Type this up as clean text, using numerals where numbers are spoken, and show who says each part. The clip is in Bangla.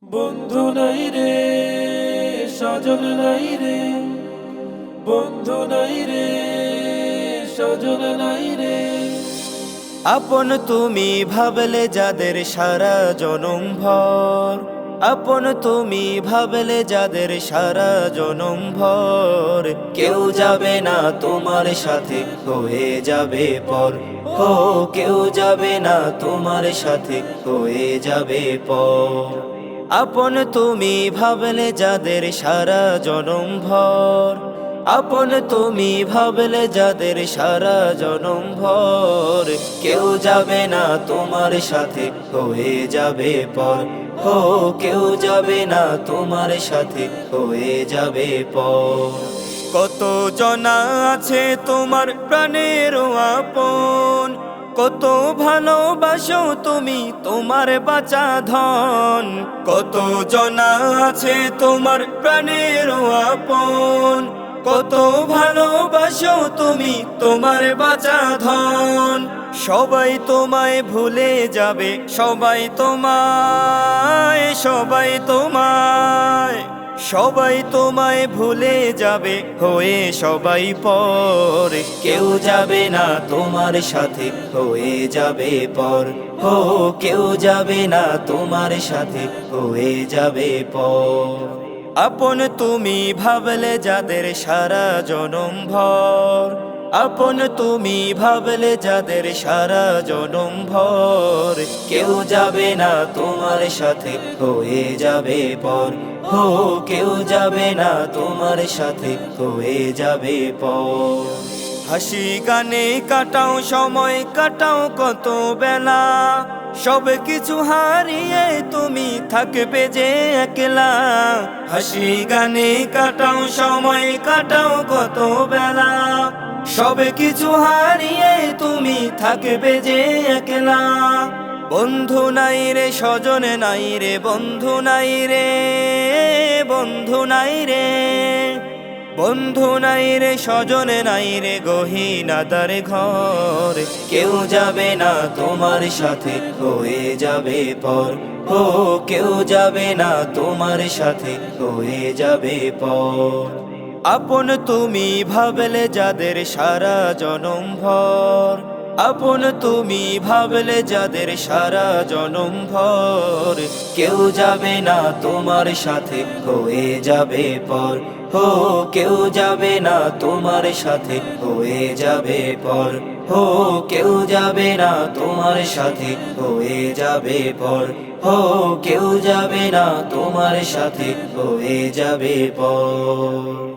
Speaker 1: বন্ধু নাই রে, সজন নাই রে, বন্ধু নাই রে, সজন নাই রে।
Speaker 2: আপন তুমি ভাবলে যাদের সারা জনম ভর, আপন তুমি ভাবলে যাদের সারা জনম ভর, কেউ যাবে না তোমার সাথে হয়ে যাবে পর। হো কেউ যাবে না তোমার সাথে হয়ে যাবে পর। আপন তুমি ভাবলে যাদের সারা জনম ভর, আপন তুমি ভাবলে যাদের সারা জনম ভর, কেউ যাবে না তোমার সাথে হয়ে যাবে পর। হো কেউ যাবে না তোমার সাথে হয়ে যাবে পর। কত জনা আছে তোমার প্রাণের আপন, কত ভালোবাসো তুমি তোমার বাঁচা ধন। কত জনা আছে তোমার প্রাণের আপন, কত ভালোবাসো তুমি তোমার বাঁচা ধন। সবাই তোমায় ভুলে যাবে, সবাই তোমায়, সবাই তোমায়, সবাই তোমায় ভুলে যাবে হয়ে সবাই পর। কেউ যাবে না তোমার সাথে হয়ে যাবে পর। হো কেউ যাবে না তোমার সাথে হয়ে যাবে পর। আপন তুমি ভাবলে যাদের সারা জনম ভর, আপন তুমি ভাবলে যাদের সারা জনম ভর, কেউ যাবে না তোমার সাথে হয়ে যাবে পর। হো কেউ যাবে না তোমার সাথে হয়ে যাবে পর। হাসি গানে কাটাও সময়, কাটাও কত বেলা, সব কিছু হারিয়ে তুমি থাকবে যে একলা। হাসি গানে কাটাও সময়, কাটাও কত বেলা, সব কিছু হারিয়ে তুমি থাকবে যে একলা। বন্ধু নাই রে, সজন নাই রে, বন্ধু নাই রে, বন্ধু নাই রে, বন্ধু নাই রে, সজন নাই রে, গহীনাদার ঘর। কেউ যাবে না তোমার সাথে হয়ে যাবে পর। হো কেউ যাবে না তোমার সাথে হয়ে যাবে পর। আপন তুমি ভাবলে যাদের সারা জনম ভর, আপন তুমি ভাবলে যাদের সারা জনম ভর, কেউ যাবে না তোমার সাথে হয়ে যাবে পর। হো কেউ যাবে না তোমার সাথে হয়ে যাবে পর। হো কেউ যাবে না তোমার সাথে হয়ে যাবে পর। হো কেউ যাবে না তোমার সাথে হয়ে যাবে পর।